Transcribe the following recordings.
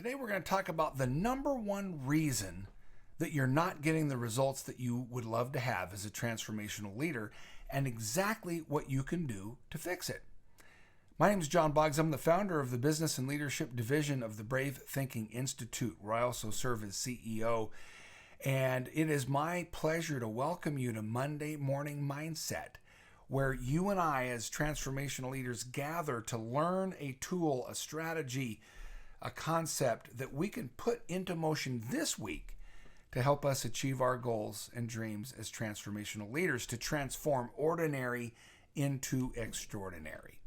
Today we're going to talk about the number one reason that you're not getting the results that you would love to have as a transformational leader and exactly what you can do to fix it. My name is John Boggs. I'm the founder of the Business and Leadership Division of the Brave Thinking Institute, where I also serve as CEO. And it is my pleasure to welcome you to Monday Morning Mindset, where you and I as transformational leaders gather to learn a tool, a strategy, a concept that we can put into motion this week to help us achieve our goals and dreams as transformational leaders, to transform ordinary into extraordinary.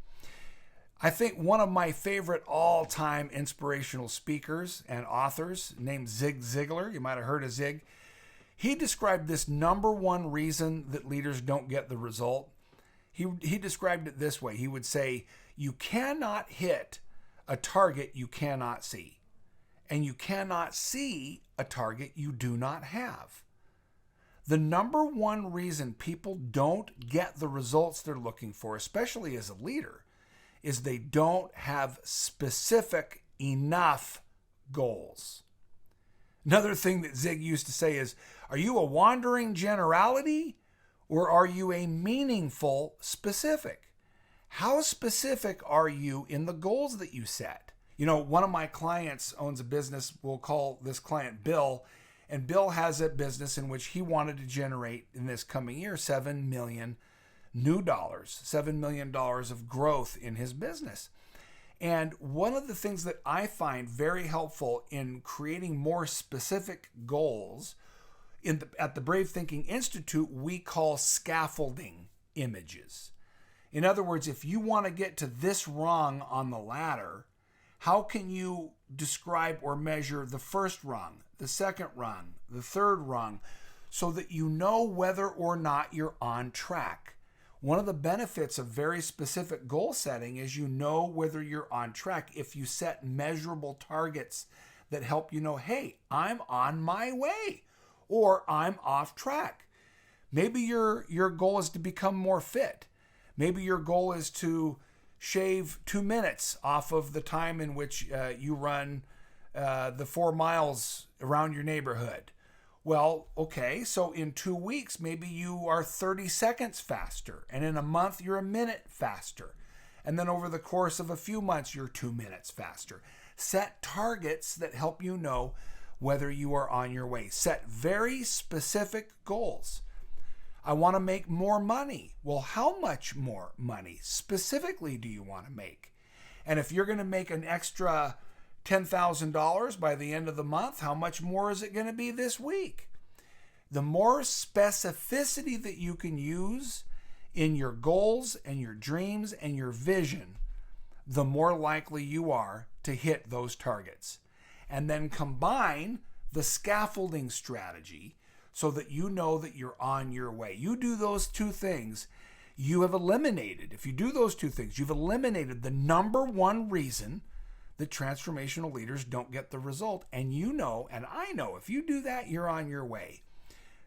I think one of my favorite all-time inspirational speakers and authors, named Zig Ziglar, you might have heard of Zig, he described this number one reason that leaders don't get the result. He described it this way. He would say, you cannot hit a target you cannot see, and you cannot see a target you do not have. The number one reason people don't get the results they're looking for, especially as a leader, is they don't have specific enough goals. Another thing that Zig used to say is, are you a wandering generality or are you a meaningful specific? How specific are you in the goals that you set? You know, one of my clients owns a business. We'll call this client Bill. And Bill has a business in which he wanted to generate in this coming year $7 million new dollars, $7 million of growth in his business. And one of the things that I find very helpful in creating more specific goals at the Brave Thinking Institute, we call scaffolding images. In other words, if you want to get to this rung on the ladder, how can you describe or measure the first rung, the second rung, the third rung, so that you know whether or not you're on track? One of the benefits of very specific goal setting is you know whether you're on track if you set measurable targets that help you know, hey, I'm on my way or I'm off track. Maybe your goal is to become more fit. Maybe your goal is to shave 2 minutes off of the time in which you run the 4 miles around your neighborhood. Well, okay, so in 2 weeks, maybe you are 30 seconds faster. And in a month, you're a minute faster. And then over the course of a few months, you're 2 minutes faster. Set targets that help you know whether you are on your way. Set very specific goals. I want to make more money. Well, how much more money specifically do you want to make? And if you're going to make an extra $10,000 by the end of the month, how much more is it going to be this week? The more specificity that you can use in your goals and your dreams and your vision, the more likely you are to hit those targets. And then combine the scaffolding strategy so that you know that you're on your way. You do those two things, you have eliminated, if you do those two things, you've eliminated the number one reason that transformational leaders don't get the result. And you know, and I know, if you do that, you're on your way.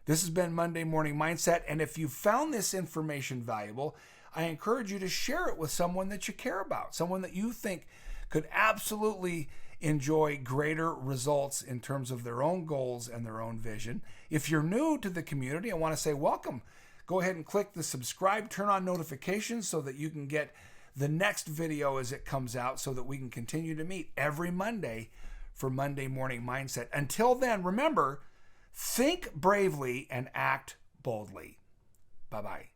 This has been Monday Morning Mindset. And if you found this information valuable, I encourage you to share it with someone that you care about, someone that you think could absolutely enjoy greater results in terms of their own goals and their own vision. If you're new to the community, I want to say welcome. Go ahead and click the subscribe, turn on notifications so that you can get the next video as it comes out, so that we can continue to meet every Monday for Monday Morning Mindset. Until then, remember, think bravely and act boldly. Bye-bye.